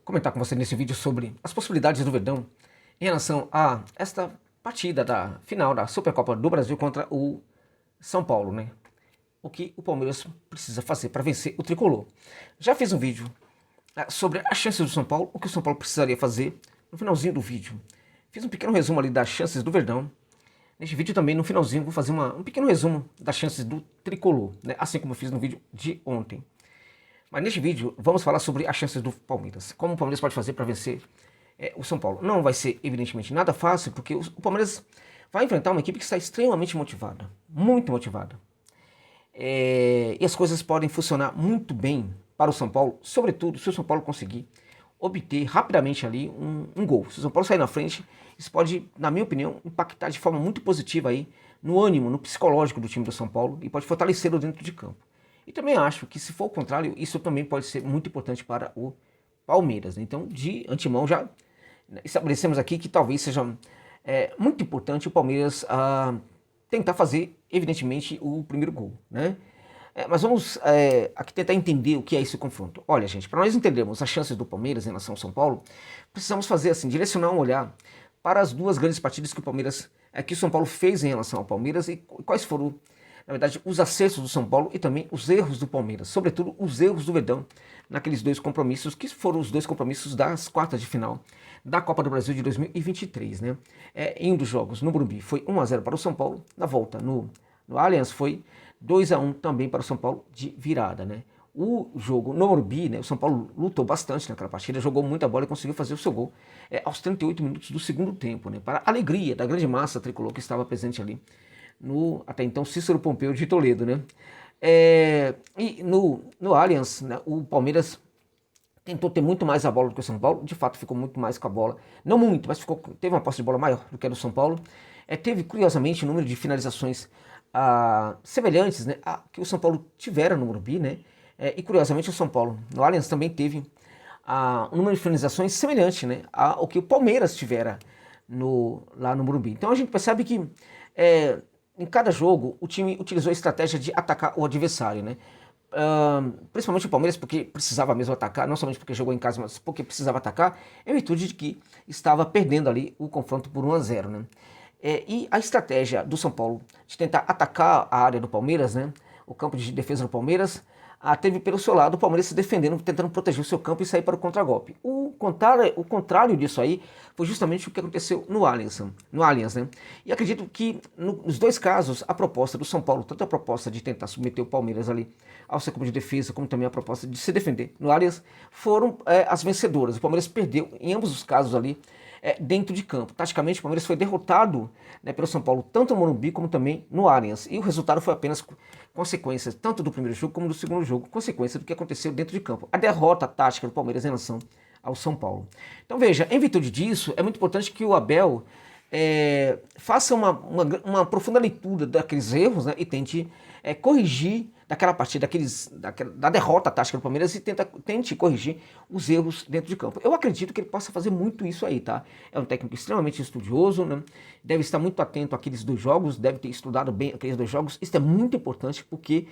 comentar com você nesse vídeo sobre as possibilidades do Verdão em relação a esta partida da final da Supercopa do Brasil contra o São Paulo, né? O que o Palmeiras precisa fazer para vencer o Tricolor. Já fiz um vídeo sobre as chances do São Paulo, o que o São Paulo precisaria fazer no finalzinho do vídeo. Fiz um pequeno resumo ali das chances do Verdão. Neste vídeo também, no finalzinho, vou fazer um pequeno resumo das chances do Tricolor, né? Assim como eu fiz no vídeo de ontem. Mas neste vídeo vamos falar sobre as chances do Palmeiras. Como o Palmeiras pode fazer para vencer o São Paulo. Não vai ser, evidentemente, nada fácil, porque o Palmeiras vai enfrentar uma equipe que está extremamente motivada. Muito motivada. E as coisas podem funcionar muito bem para o São Paulo, sobretudo se o São Paulo conseguir obter rapidamente ali um gol. Se o São Paulo sair na frente, isso pode, na minha opinião, impactar de forma muito positiva aí no ânimo, no psicológico do time do São Paulo e pode fortalecê-lo dentro de campo. E também acho que, se for o contrário, isso também pode ser muito importante para o Palmeiras. Então, de antemão, já estabelecemos aqui que talvez seja muito importante o Palmeiras tentar fazer, evidentemente, o primeiro gol, né? Mas vamos aqui tentar entender o que é esse confronto. Olha, gente, para nós entendermos as chances do Palmeiras em relação ao São Paulo, precisamos fazer assim, direcionar um olhar para as duas grandes partidas que o São Paulo fez em relação ao Palmeiras e quais foram, na verdade, os acertos do São Paulo e também os erros do Palmeiras, sobretudo os erros do Verdão naqueles dois compromissos, que foram os dois compromissos das quartas de final da Copa do Brasil de 2023, né? Em um dos jogos no Morumbi foi 1-0 para o São Paulo, na volta no Allianz foi 2-1 também para o São Paulo de virada, né? O jogo no Morumbi, né, o São Paulo lutou bastante naquela partida, jogou muita bola e conseguiu fazer o seu gol aos 38 minutos do segundo tempo, né? Para a alegria da grande massa tricolor que estava presente ali no, até então, Cícero Pompeu de Toledo, né? E no Allianz, né, o Palmeiras tentou ter muito mais a bola do que o São Paulo, de fato ficou muito mais com a bola, não muito, mas teve uma posse de bola maior do que a do São Paulo, teve curiosamente um número de finalizações semelhantes, né, que o São Paulo tivera no Morumbi, né, e curiosamente o São Paulo no Allianz também teve um número de finalizações semelhante, né, ao que o Palmeiras tivera lá no Morumbi. Então a gente percebe que em cada jogo o time utilizou a estratégia de atacar o adversário, né? Principalmente o Palmeiras, porque precisava mesmo atacar, não somente porque jogou em casa, mas porque precisava atacar, em virtude de que estava perdendo ali o confronto por 1-0, né? E a estratégia do São Paulo de tentar atacar a área do Palmeiras, né? O campo de defesa do Palmeiras, teve pelo seu lado o Palmeiras se defendendo, tentando proteger o seu campo e sair para o contragolpe. O contrário disso aí foi justamente o que aconteceu no Allianz, né? E acredito que nos dois casos, a proposta do São Paulo, tanto a proposta de tentar submeter o Palmeiras ali ao seu campo de defesa, como também a proposta de se defender no Allianz, foram as vencedoras. O Palmeiras perdeu em ambos os casos ali, dentro de campo. Taticamente, o Palmeiras foi derrotado, né, pelo São Paulo, tanto no Morumbi como também no Allianz. E o resultado foi apenas consequência, tanto do primeiro jogo como do segundo jogo, consequência do que aconteceu dentro de campo. A derrota tática do Palmeiras em relação ao São Paulo. Então veja, em virtude disso, é muito importante que o Abel faça uma profunda leitura daqueles erros, né, e tente corrigir daquela partida, da derrota tática do Palmeiras e tente corrigir os erros dentro de campo. Eu acredito que ele possa fazer muito isso aí, tá? É um técnico extremamente estudioso, né? Deve estar muito atento àqueles dois jogos, deve ter estudado bem aqueles dois jogos. Isso é muito importante porque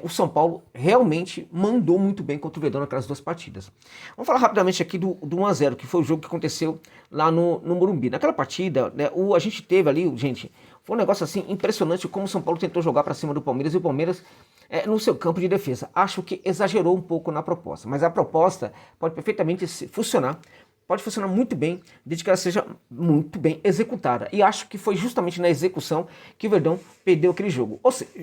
o São Paulo realmente mandou muito bem contra o Verdão naquelas duas partidas. Vamos falar rapidamente aqui do 1-0, que foi o jogo que aconteceu lá no Morumbi. Naquela partida, né, a gente teve ali, gente, foi um negócio assim impressionante como o São Paulo tentou jogar para cima do Palmeiras e o Palmeiras no seu campo de defesa. Acho que exagerou um pouco na proposta, mas a proposta pode perfeitamente funcionar. Pode funcionar muito bem, desde que ela seja muito bem executada. E acho que foi justamente na execução que o Verdão perdeu aquele jogo.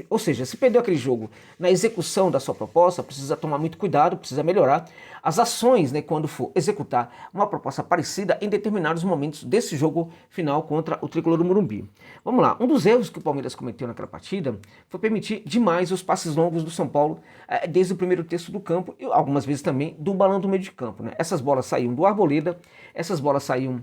Ou seja, se perdeu aquele jogo na execução da sua proposta, precisa tomar muito cuidado, precisa melhorar as ações, né, quando for executar uma proposta parecida em determinados momentos desse jogo final contra o Tricolor do Morumbi. Vamos lá, um dos erros que o Palmeiras cometeu naquela partida foi permitir demais os passes longos do São Paulo desde o primeiro terço do campo e algumas vezes também do balão do meio de campo, né? Essas bolas saíam do Arboleda, essas bolas saíam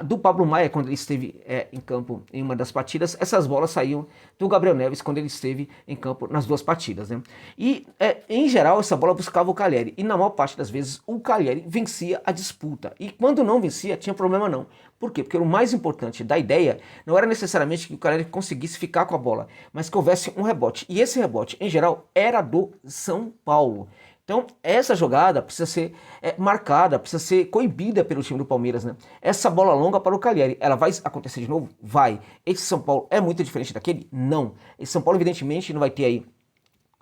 do Pablo Maia quando ele esteve em campo em uma das partidas, essas bolas saíam do Gabriel Neves quando ele esteve em campo nas duas partidas, né? E em geral essa bola buscava o Calleri e na maior parte das vezes o Calleri vencia a disputa e quando não vencia tinha problema não. Por quê? Porque o mais importante da ideia não era necessariamente que o Calleri conseguisse ficar com a bola, mas que houvesse um rebote. E esse rebote, em geral, era do São Paulo. Então, essa jogada precisa ser marcada, precisa ser coibida pelo time do Palmeiras, né? Essa bola longa para o Calleri, ela vai acontecer de novo? Vai. Esse São Paulo é muito diferente daquele? Não. Esse São Paulo, evidentemente, não vai ter aí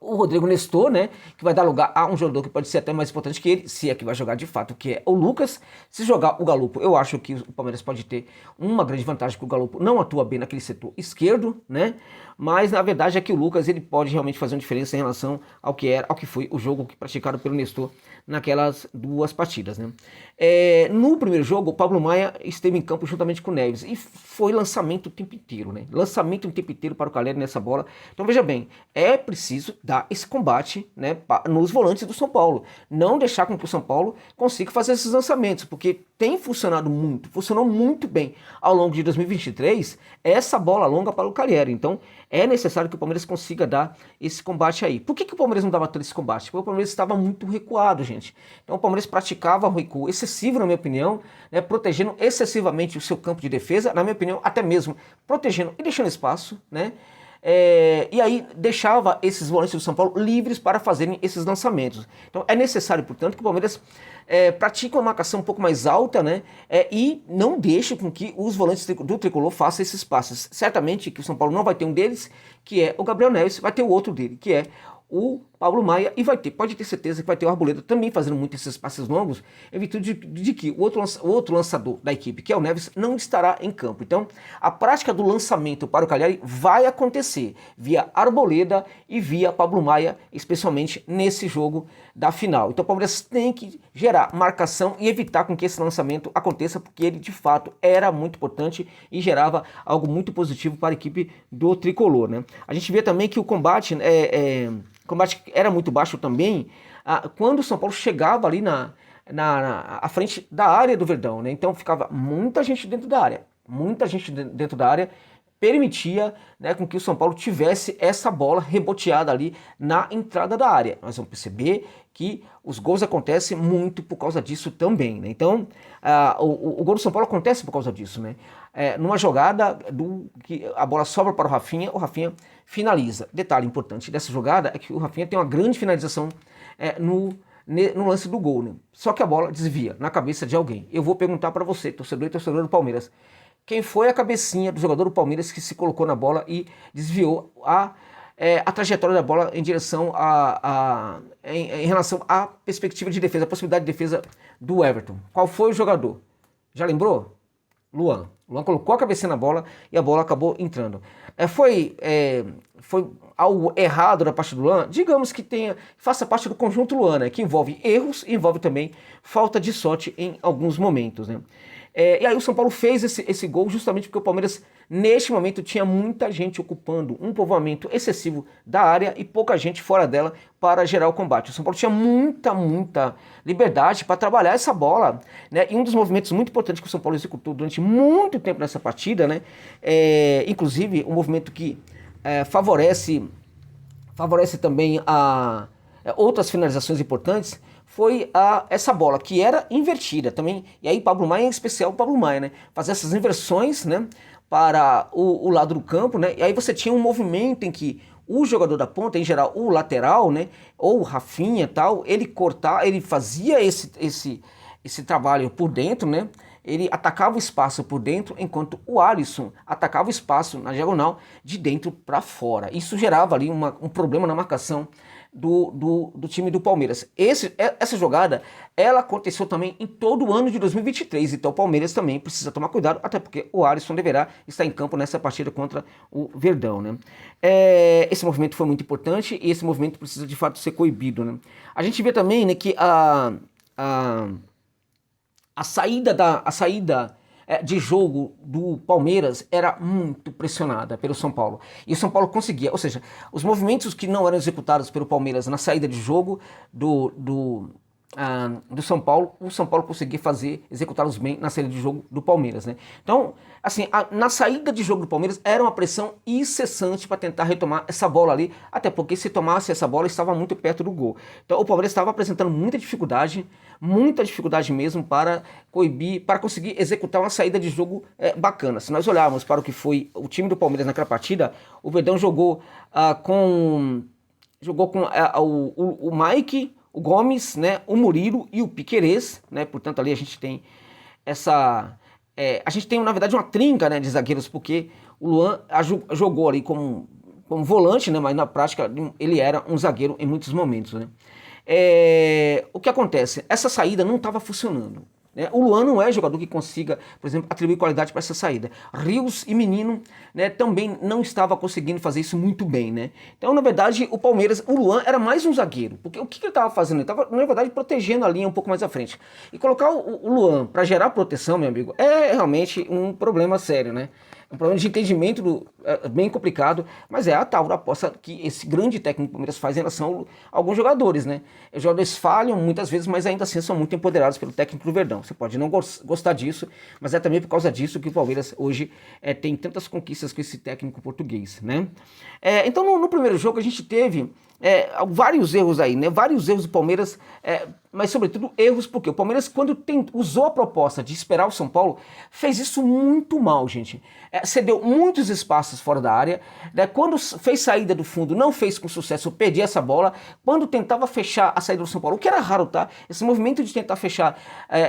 o Rodrigo Nestor, né, que vai dar lugar a um jogador que pode ser até mais importante que ele, se é que vai jogar de fato, que é o Lucas. Se jogar o Galopo, eu acho que o Palmeiras pode ter uma grande vantagem, que o Galopo não atua bem naquele setor esquerdo, né, mas na verdade é que o Lucas ele pode realmente fazer uma diferença em relação ao que era, ao que foi o jogo praticado pelo Nestor naquelas duas partidas, né. No primeiro jogo, o Pablo Maia esteve em campo juntamente com o Neves e foi lançamento o tempo inteiro, né, lançamento o tempo inteiro para o Calleri nessa bola. Então veja bem, é preciso dar esse combate, né, nos volantes do São Paulo. Não deixar com que o São Paulo consiga fazer esses lançamentos, porque tem funcionado muito, funcionou muito bem ao longo de 2023 essa bola longa para o Calleri. Então é necessário que o Palmeiras consiga dar esse combate aí. Por que o Palmeiras não dava todo esse combate? Porque o Palmeiras estava muito recuado, gente. Então o Palmeiras praticava um recuo excessivo, na minha opinião, né, protegendo excessivamente o seu campo de defesa, na minha opinião, até mesmo protegendo e deixando espaço, né? E aí deixava esses volantes do São Paulo livres para fazerem esses lançamentos. Então é necessário, portanto, que o Palmeiras pratique uma marcação um pouco mais alta, né, e não deixe com que os volantes do Tricolor façam esses passes. Certamente que o São Paulo não vai ter um deles, que é o Gabriel Neves, vai ter o outro dele, que é o Pablo Maia, e pode ter certeza que vai ter o Arboleda também fazendo muito esses passes longos, em virtude de que o outro lançador da equipe, que é o Neves, não estará em campo. Então, a prática do lançamento para o Calleri vai acontecer via Arboleda e via Pablo Maia, especialmente nesse jogo da final. Então, o Palmeiras tem que gerar marcação e evitar com que esse lançamento aconteça, porque ele, de fato, era muito importante e gerava algo muito positivo para a equipe do Tricolor, né? A gente vê também que o combate era muito baixo também quando o São Paulo chegava ali à frente da área do Verdão, né? Então ficava muita gente dentro da área, permitia, né, com que o São Paulo tivesse essa bola reboteada ali na entrada da área. Nós vamos perceber que os gols acontecem muito por causa disso também, né? Então o gol do São Paulo acontece por causa disso, né? Numa jogada que a bola sobra para o Rafinha finaliza. Detalhe importante dessa jogada é que o Rafinha tem uma grande finalização no lance do gol, né? Só que a bola desvia na cabeça de alguém. Eu vou perguntar para você, torcedor e torcedor do Palmeiras, quem foi a cabecinha do jogador do Palmeiras que se colocou na bola e desviou a trajetória da bola em direção em relação à perspectiva de defesa, a possibilidade de defesa do Everton? Qual foi o jogador? Já lembrou? Luan. Luan colocou a cabeça na bola e a bola acabou entrando. Foi algo errado da parte do Luan? Digamos que faça parte do conjunto Luan, né, que envolve erros e envolve também falta de sorte em alguns momentos, né? E aí o São Paulo fez esse gol justamente porque o Palmeiras, neste momento, tinha muita gente ocupando um povoamento excessivo da área e pouca gente fora dela para gerar o combate. O São Paulo tinha muita liberdade para trabalhar essa bola, né? E um dos movimentos muito importantes que o São Paulo executou durante muito tempo nessa partida, né? Inclusive um movimento que favorece também outras finalizações importantes, foi essa bola, que era invertida também, e aí Pablo Maia, em especial o Pablo Maia, né, fazer essas inversões, né, para o lado do campo, né, e aí você tinha um movimento em que o jogador da ponta, em geral o lateral, né, ou o Rafinha tal, ele fazia esse trabalho por dentro, né, ele atacava o espaço por dentro, enquanto o Alisson atacava o espaço na diagonal de dentro para fora. Isso gerava ali um problema na marcação do time do Palmeiras. Essa jogada, ela aconteceu também em todo o ano de 2023, então o Palmeiras também precisa tomar cuidado, até porque o Alisson deverá estar em campo nessa partida contra o Verdão, né? Esse movimento foi muito importante e esse movimento precisa de fato ser coibido, né? A gente vê também, né, que a saída de jogo do Palmeiras era muito pressionada pelo São Paulo. E o São Paulo conseguia, ou seja, os movimentos que não eram executados pelo Palmeiras na saída de jogo do São Paulo, o São Paulo conseguia executá-los bem na saída de jogo do Palmeiras, né? Então, assim, na saída de jogo do Palmeiras era uma pressão incessante para tentar retomar essa bola ali, até porque se tomasse essa bola estava muito perto do gol. Então o Palmeiras estava apresentando muita dificuldade mesmo para conseguir executar uma saída de jogo bacana. Se nós olharmos para o que foi o time do Palmeiras naquela partida, o Verdão jogou com o Mike, o Gomes, né, o Murilo e o Piquerez, né, portanto ali a gente tem essa, a gente tem na verdade uma trinca, né, de zagueiros, porque o Luan jogou ali como volante, né, mas na prática ele era um zagueiro em muitos momentos, né. O que acontece? Essa saída não estava funcionando. Né? O Luan não é jogador que consiga, por exemplo, atribuir qualidade para essa saída. Rios e Menino, né, também não estava conseguindo fazer isso muito bem. Né? Então, na verdade, o Palmeiras, o Luan era mais um zagueiro. Porque o que ele estava fazendo? Ele estava, na verdade, protegendo a linha um pouco mais à frente. E colocar o Luan para gerar proteção, meu amigo, é realmente um problema sério, né? Um problema de entendimento bem complicado, mas é a tal da aposta que esse grande técnico do Palmeiras faz em relação a alguns jogadores, né? Os jogadores falham muitas vezes, mas ainda assim são muito empoderados pelo técnico do Verdão. Você pode não gostar disso, mas é também por causa disso que o Palmeiras hoje tem tantas conquistas com esse técnico português, né? Então no primeiro jogo a gente teve vários erros aí, né? Vários erros do Palmeiras, mas sobretudo erros porque o Palmeiras, quando usou a proposta de esperar o São Paulo, fez isso muito mal, gente. Cedeu muitos espaços fora da área, né? Quando fez saída do fundo, não fez com sucesso, perdia essa bola. Quando tentava fechar a saída do São Paulo, o que era raro, tá? Esse movimento de tentar fechar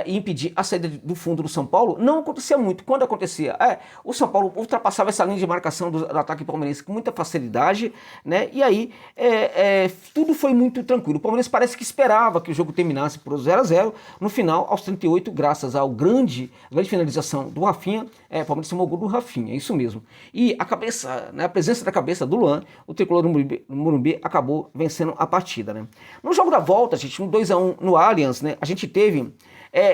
e impedir a saída do fundo do São Paulo não acontecia muito. Quando acontecia, o São Paulo ultrapassava essa linha de marcação do ataque palmeirense com muita facilidade, né? E aí tudo foi muito tranquilo. O Palmeiras parece que esperava que o jogo terminasse por 0-0. No final, aos 38, graças à grande finalização do Rafinha, o Palmeiras tomou o gol do Rafinha, é isso mesmo. E a cabeça, né, a presença da cabeça do Luan, o tricolor do Morumbi acabou vencendo a partida, né? No jogo da volta, gente, um 2-1 no Allianz, né? A gente teve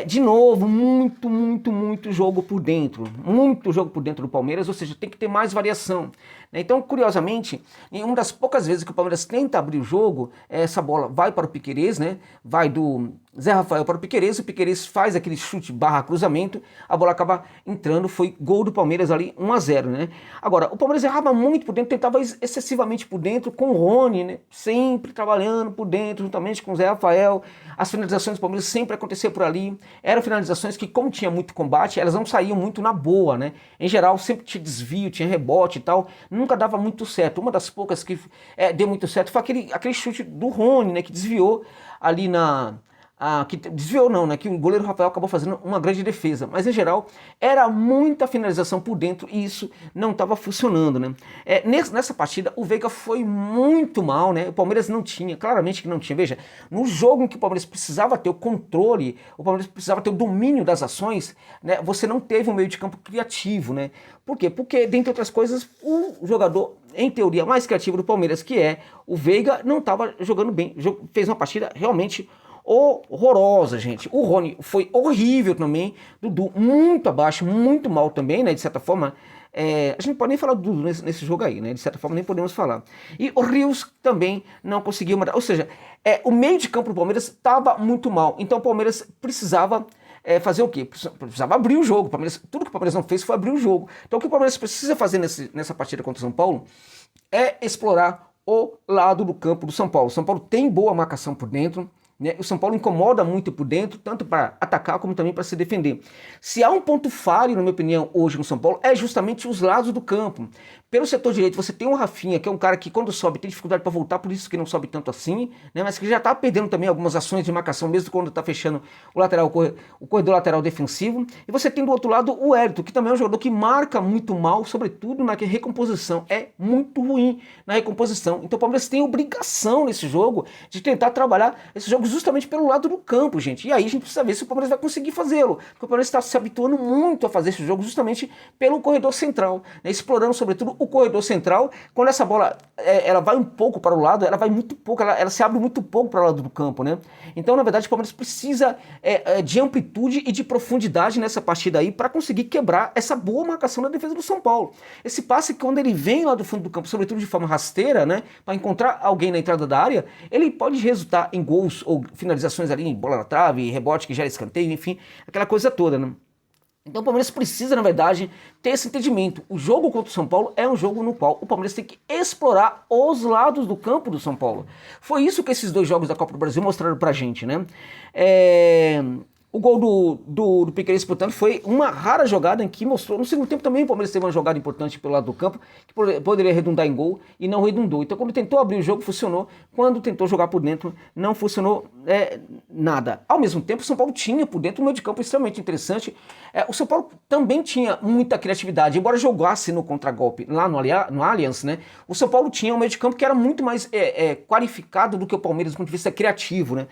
de novo, muito jogo por dentro. Muito jogo por dentro do Palmeiras, ou seja, tem que ter mais variação. Né? Então, curiosamente, em uma das poucas vezes que o Palmeiras tenta abrir o jogo, essa bola vai para o Piquerez, né? Vai do Zé Rafael para o Piquerez faz aquele chute barra cruzamento, a bola acaba entrando, foi gol do Palmeiras ali, 1-0, né? Agora, o Palmeiras errava muito por dentro, tentava excessivamente por dentro, com o Rony, né? Sempre trabalhando por dentro, juntamente com o Zé Rafael. As finalizações do Palmeiras sempre aconteciam por ali, eram finalizações que, como tinha muito combate, elas não saíam muito na boa, né? Em geral, sempre tinha desvio, tinha rebote e tal, nunca dava muito certo. Uma das poucas que deu muito certo foi aquele chute do Rony, né? Que desviou ali que desviou não, né? Que o goleiro Rafael acabou fazendo uma grande defesa. Mas, em geral, era muita finalização por dentro e isso não estava funcionando, né? Nessa partida, o Veiga foi muito mal, né? O Palmeiras não tinha, claramente que não tinha. Veja, no jogo em que o Palmeiras precisava ter o controle, o Palmeiras precisava ter o domínio das ações, né? Você não teve um meio de campo criativo, né? Por quê? Porque, dentre outras coisas, o jogador, em teoria, mais criativo do Palmeiras, que é o Veiga, não estava jogando bem. Fez uma partida realmente horrorosa, gente. O Rony foi horrível também. Dudu muito abaixo, muito mal também, né? De certa forma, a gente não pode nem falar do Dudu nesse jogo aí, né? De certa forma, nem podemos falar. E o Rios também não conseguiu mandar. Ou seja, o meio de campo do Palmeiras estava muito mal. Então o Palmeiras precisava fazer o quê? Precisava abrir o jogo. Tudo que o Palmeiras não fez foi abrir o jogo. Então o que o Palmeiras precisa fazer nessa partida contra o São Paulo é explorar o lado do campo do São Paulo. O São Paulo tem boa marcação por dentro. Né? O São Paulo incomoda muito por dentro, tanto para atacar como também para se defender. Se há um ponto falho, na minha opinião, hoje no São Paulo, é justamente os lados do campo. Pelo setor direito, você tem o Rafinha, que é um cara que quando sobe tem dificuldade para voltar, por isso que não sobe tanto assim, né? Mas que já está perdendo também algumas ações de marcação, mesmo quando está fechando o corredor lateral defensivo. E você tem do outro lado o Hélito, que também é um jogador que marca muito mal, sobretudo na recomposição. É muito ruim na recomposição. Então o Palmeiras tem obrigação nesse jogo de tentar trabalhar esse jogo justamente pelo lado do campo, gente. E aí a gente precisa ver se o Palmeiras vai conseguir fazê-lo. Porque o Palmeiras está se habituando muito a fazer esse jogo justamente pelo corredor central, né? Explorando sobretudo o corredor central. Quando essa bola ela vai um pouco para o lado, ela vai muito pouco, ela se abre muito pouco para o lado do campo, né? Então, na verdade, o Palmeiras precisa de amplitude e de profundidade nessa partida aí para conseguir quebrar essa boa marcação da defesa do São Paulo. Esse passe, quando ele vem lá do fundo do campo, sobretudo de forma rasteira, né, para encontrar alguém na entrada da área, ele pode resultar em gols ou finalizações ali, em bola na trave, rebote que gera escanteio, enfim, aquela coisa toda, né? Então o Palmeiras precisa, na verdade, ter esse entendimento. O jogo contra o São Paulo é um jogo no qual o Palmeiras tem que explorar os lados do campo do São Paulo. Foi isso que esses dois jogos da Copa do Brasil mostraram pra gente, né? O gol do Piquerez, portanto, foi uma rara jogada em que mostrou. No segundo tempo também o Palmeiras teve uma jogada importante pelo lado do campo, que poderia redundar em gol e não redundou. Então, quando tentou abrir o jogo, funcionou. Quando tentou jogar por dentro, não funcionou nada. Ao mesmo tempo, o São Paulo tinha por dentro um meio de campo extremamente interessante. O São Paulo também tinha muita criatividade, embora jogasse no contragolpe lá no Allianz, né? O São Paulo tinha um meio de campo que era muito mais qualificado do que o Palmeiras do ponto de vista criativo, né?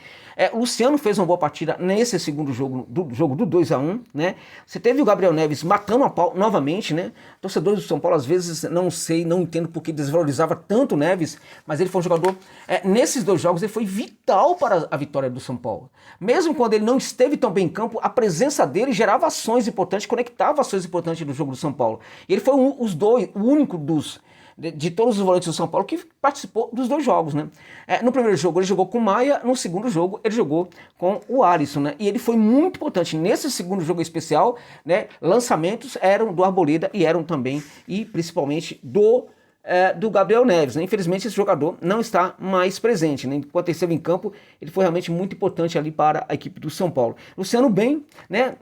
O Luciano fez uma boa partida nesse segundo jogo do 2-1, né? Você teve o Gabriel Neves matando a pau novamente, né? Torcedores do São Paulo, às vezes, não entendo porque desvalorizava tanto o Neves, mas ele foi um jogador, nesses 2 jogos, ele foi vital para a vitória do São Paulo. Mesmo quando ele não esteve tão bem em campo, a presença dele gerava ações importantes, conectava ações importantes do jogo do São Paulo. E ele foi o único de todos os volantes do São Paulo que participou dos 2 jogos, né? No primeiro jogo ele jogou com o Maia, no segundo jogo ele jogou com o Alisson, né? E ele foi muito importante nesse segundo jogo especial, né? Lançamentos eram do Arboleda e eram também, e principalmente, do Gabriel Neves, né? Infelizmente esse jogador não está mais presente, né? Enquanto ele esteve em campo, ele foi realmente muito importante ali para a equipe do São Paulo. Luciano bem, né?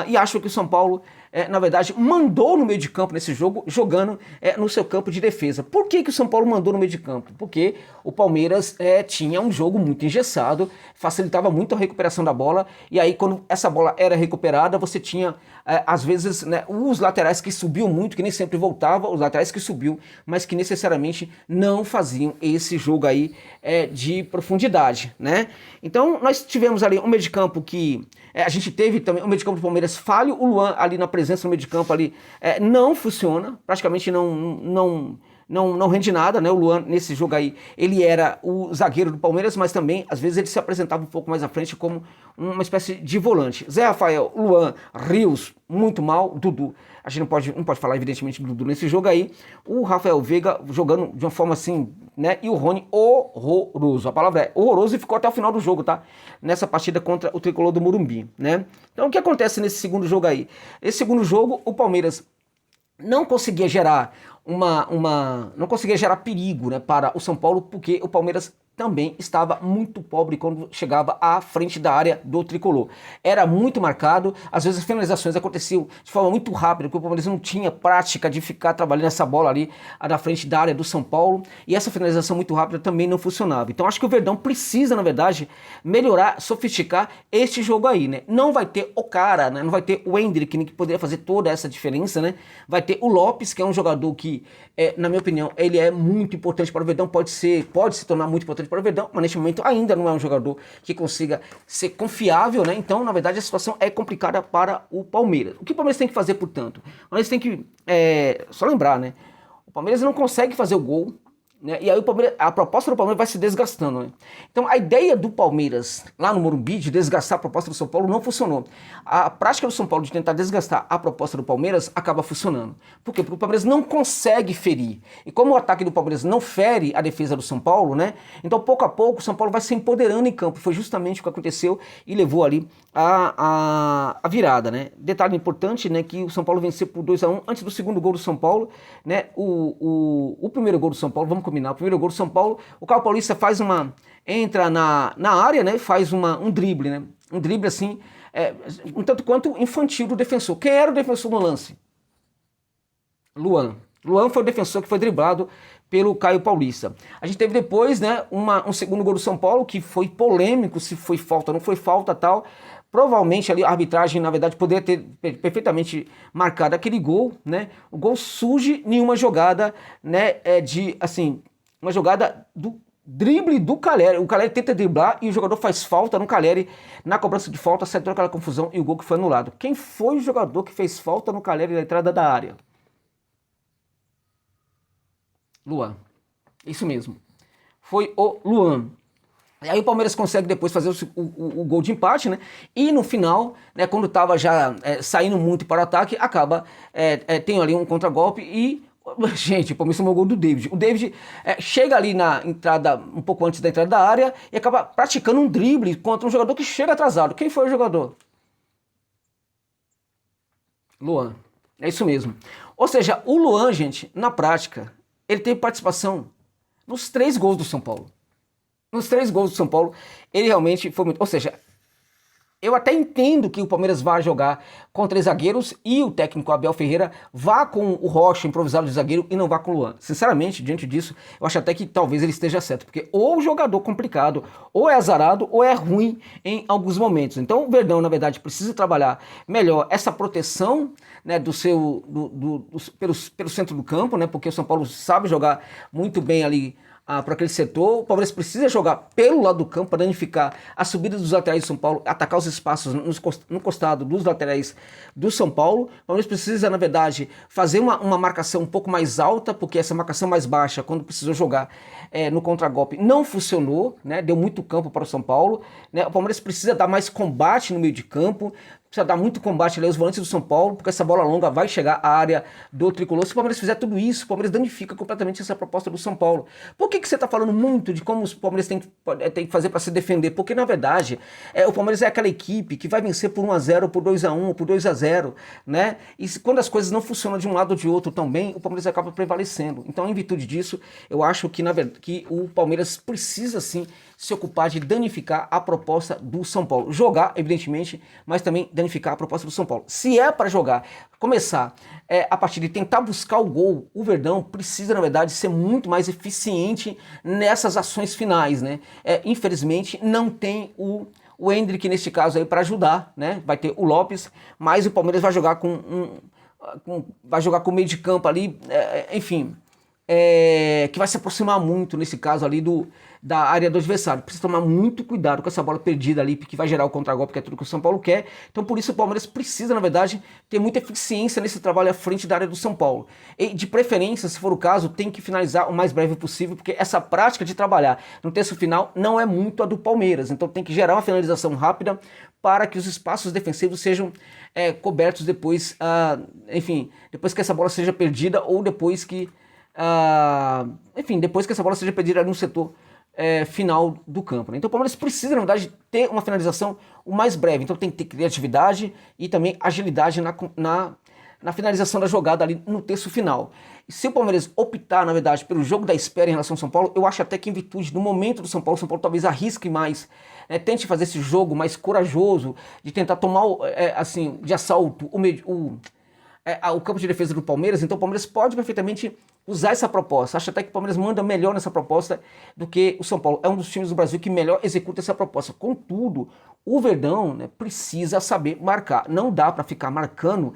E acho que o São Paulo, na verdade, mandou no meio de campo nesse jogo, jogando no seu campo de defesa. Por que o São Paulo mandou no meio de campo? Porque o Palmeiras tinha um jogo muito engessado, facilitava muito a recuperação da bola, e aí quando essa bola era recuperada, você tinha, às vezes, né, os laterais que subiam muito, que nem sempre voltavam, os laterais que subiam, mas que necessariamente não faziam esse jogo aí de profundidade, né? Então nós tivemos ali um meio de campo que a gente teve também um meio de campo do Palmeiras falho, o Luan ali na presença no meio de campo ali não funciona, praticamente não rende nada, né? O Luan nesse jogo aí, ele era o zagueiro do Palmeiras, mas também às vezes ele se apresentava um pouco mais à frente como uma espécie de volante. Zé Rafael, Luan, Rios, muito mal, Dudu. A gente não pode falar evidentemente do Dudu nesse jogo aí. O Rafael Veiga jogando de uma forma assim, né? E o Rony horroroso. A palavra é horroroso e ficou até o final do jogo, tá? Nessa partida contra o Tricolor do Morumbi, né? Então o que acontece nesse segundo jogo aí? Esse segundo jogo, o Palmeiras não conseguia gerar não conseguia gerar perigo, né, para o São Paulo, porque o Palmeiras também estava muito pobre quando chegava à frente da área do Tricolor. Era muito marcado, às vezes as finalizações aconteciam de forma muito rápida, porque o Palmeiras não tinha prática de ficar trabalhando essa bola ali na frente da área do São Paulo, e essa finalização muito rápida também não funcionava. Então acho que o Verdão precisa, na verdade, melhorar, sofisticar este jogo aí, né? Não vai ter o cara, né? Não vai ter o Hendrick, que poderia fazer toda essa diferença, né? Vai ter o Lopes, que é um jogador que, na minha opinião, ele é muito importante para o Verdão, pode se tornar muito importante para o Verdão, mas neste momento ainda não é um jogador que consiga ser confiável, né? Então, na verdade, a situação é complicada para o Palmeiras. O que o Palmeiras tem que fazer, portanto? O Palmeiras tem que, só lembrar, né? O Palmeiras não consegue fazer o gol, né? E aí a proposta do Palmeiras vai se desgastando, né? Então a ideia do Palmeiras lá no Morumbi de desgastar a proposta do São Paulo não funcionou. A prática do São Paulo de tentar desgastar a proposta do Palmeiras acaba funcionando. Por quê? Porque o Palmeiras não consegue ferir. E como o ataque do Palmeiras não fere a defesa do São Paulo, né? Então pouco a pouco o São Paulo vai se empoderando em campo. Foi justamente o que aconteceu e levou ali a virada, né? Detalhe importante, né, que o São Paulo venceu por 2-1 antes do segundo gol do São Paulo, né? O primeiro gol do São Paulo, vamos combinar, o primeiro gol do São Paulo, o Caio Paulista entra na área, né, faz um drible, né, um drible assim, um tanto quanto infantil do defensor. Quem era o defensor no lance? Luan. Luan foi o defensor que foi driblado pelo Caio Paulista. A gente teve depois, né, um segundo gol do São Paulo, que foi polêmico, se foi falta ou não foi falta, tal. Provavelmente ali a arbitragem, na verdade, poderia ter perfeitamente marcado aquele gol, né? O gol surge em uma jogada, né, uma jogada do drible do Caleri. O Caleri tenta driblar e o jogador faz falta no Caleri. Na cobrança de falta, sai toda aquela confusão e o gol que foi anulado. Quem foi o jogador que fez falta no Caleri na entrada da área? Luan. Isso mesmo. Foi o Luan. E aí o Palmeiras consegue depois fazer o gol de empate, né? E no final, né, quando estava já saindo muito para o ataque, tem ali um contragolpe e, gente, o Palmeiras tomou o gol do David. O David chega ali na entrada, um pouco antes da entrada da área, e acaba praticando um drible contra um jogador que chega atrasado. Quem foi o jogador? Luan. É isso mesmo. Ou seja, o Luan, gente, na prática, ele teve participação nos 3 gols do São Paulo. Nos 3 gols do São Paulo, ele realmente foi muito... Ou seja, Eu até entendo que o Palmeiras vá jogar com 3 zagueiros e o técnico Abel Ferreira vá com o Rocha improvisado de zagueiro e não vá com o Luan. Sinceramente, diante disso, eu acho até que talvez ele esteja certo, porque ou o jogador complicado, ou é azarado, ou é ruim em alguns momentos. Então o Verdão, na verdade, precisa trabalhar melhor essa proteção, né, pelo centro do campo, né, porque o São Paulo sabe jogar muito bem ali para aquele setor. O Palmeiras precisa jogar pelo lado do campo para danificar a subida dos laterais do São Paulo, atacar os espaços no costado dos laterais do São Paulo. O Palmeiras precisa, na verdade, fazer uma marcação um pouco mais alta, porque essa marcação mais baixa, quando precisou jogar no contragolpe, não funcionou, né? Deu muito campo para o São Paulo, né? O Palmeiras precisa dar mais combate no meio de campo, precisa dar muito combate ali aos volantes do São Paulo, porque essa bola longa vai chegar à área do Tricolor. Se o Palmeiras fizer tudo isso, o Palmeiras danifica completamente essa proposta do São Paulo. Por que você está falando muito de como os Palmeiras tem que fazer para se defender? Porque, na verdade, o Palmeiras é aquela equipe que vai vencer por 1-0, por 2-1, por 2-0, né? E quando as coisas não funcionam de um lado ou de outro tão bem, o Palmeiras acaba prevalecendo. Então, em virtude disso, eu acho que, na verdade, que o Palmeiras precisa, sim, se ocupar de danificar a proposta do São Paulo. Jogar, evidentemente, mas também danificar a proposta do São Paulo. Se é para jogar, começar a partir de tentar buscar o gol, o Verdão precisa, na verdade, ser muito mais eficiente nessas ações finais, né? Infelizmente, não tem o Endrick, neste caso, aí para ajudar, né? Vai ter o Lopes, mas o Palmeiras vai jogar vai jogar com o meio de campo ali, enfim, que vai se aproximar muito, nesse caso ali, da área do adversário. Precisa tomar muito cuidado com essa bola perdida ali, que vai gerar o contragolpe, que é tudo que o São Paulo quer. Então, por isso, o Palmeiras precisa, na verdade, ter muita eficiência nesse trabalho à frente da área do São Paulo. E, de preferência, se for o caso, tem que finalizar o mais breve possível, porque essa prática de trabalhar no terço final não é muito a do Palmeiras. Então, tem que gerar uma finalização rápida para que os espaços defensivos sejam cobertos depois, enfim, depois que essa bola seja perdida ou depois que depois que essa bola seja perdida no setor final do campo, né? Então o Palmeiras precisa, na verdade, ter uma finalização o mais breve. Então tem que ter criatividade e também agilidade na finalização da jogada ali no terço final. E se o Palmeiras optar, na verdade, pelo jogo da espera em relação ao São Paulo, eu acho até que, em virtude do momento do São Paulo talvez arrisque mais, tente fazer esse jogo mais corajoso, de tentar tomar, assim, de assalto o campo de defesa do Palmeiras. Então o Palmeiras pode perfeitamente usar essa proposta. Acho até que o Palmeiras manda melhor nessa proposta do que o São Paulo. É um dos times do Brasil que melhor executa essa proposta. Contudo, o Verdão, né, precisa saber marcar. Não dá para ficar marcando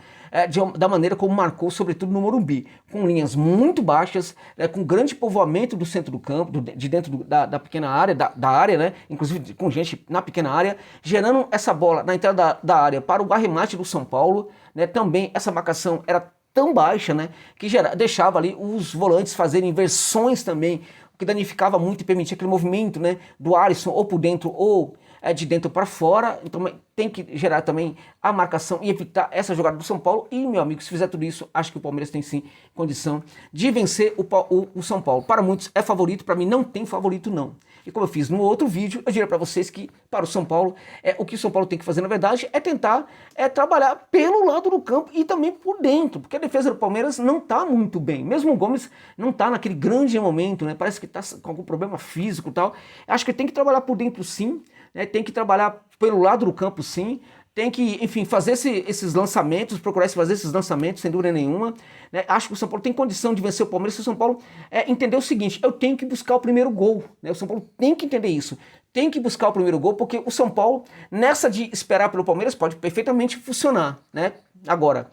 da maneira como marcou, sobretudo no Morumbi, com linhas muito baixas, com grande povoamento do centro do campo, de dentro da pequena área, da área, né, inclusive com gente na pequena área, gerando essa bola na entrada da área para o arremate do São Paulo, né. Também essa marcação era tão baixa, né, que deixava ali os volantes fazerem inversões também, o que danificava muito e permitia aquele movimento, né, do Alisson ou por dentro ou de dentro para fora. Então tem que gerar também a marcação e evitar essa jogada do São Paulo. E, meu amigo, se fizer tudo isso, acho que o Palmeiras tem sim condição de vencer o São Paulo. Para muitos é favorito, para mim não tem favorito não. E como eu fiz no outro vídeo, eu diria para vocês que para o São Paulo, o que o São Paulo tem que fazer, na verdade, é tentar trabalhar pelo lado do campo e também por dentro, porque a defesa do Palmeiras não está muito bem. Mesmo o Gomes não está naquele grande momento, né? Parece que está com algum problema físico e tal. Acho que tem que trabalhar por dentro sim, né? Tem que trabalhar pelo lado do campo sim, tem que, enfim, fazer esses lançamentos, procurar fazer esses lançamentos, sem dúvida nenhuma, né? Acho que o São Paulo tem condição de vencer o Palmeiras se o São Paulo entender o seguinte: eu tenho que buscar o primeiro gol, né? O São Paulo tem que entender isso, tem que buscar o primeiro gol, porque o São Paulo, nessa de esperar pelo Palmeiras, pode perfeitamente funcionar, né? Agora,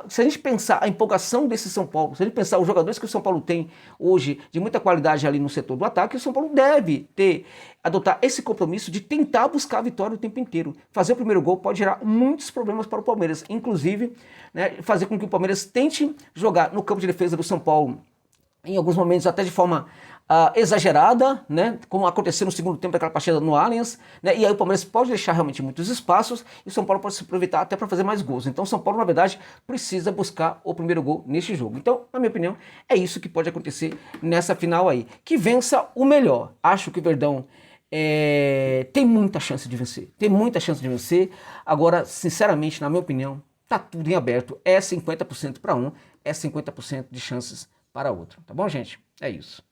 se a gente pensar a empolgação desse São Paulo, se a gente pensar os jogadores que o São Paulo tem hoje, de muita qualidade ali no setor do ataque, o São Paulo deve adotar esse compromisso de tentar buscar a vitória o tempo inteiro. Fazer o primeiro gol pode gerar muitos problemas para o Palmeiras, inclusive, né, fazer com que o Palmeiras tente jogar no campo de defesa do São Paulo, em alguns momentos até de forma exagerada, né, como aconteceu no segundo tempo daquela partida no Allianz, né, e aí o Palmeiras pode deixar realmente muitos espaços e o São Paulo pode se aproveitar até para fazer mais gols. Então o São Paulo, na verdade, precisa buscar o primeiro gol neste jogo. Então, na minha opinião, é isso que pode acontecer nessa final aí. Que vença o melhor. Acho que o Verdão tem muita chance de vencer. Tem muita chance de vencer. Agora, sinceramente, na minha opinião, tá tudo em aberto. É 50% para um, é 50% de chances para outro. Tá bom, gente? É isso.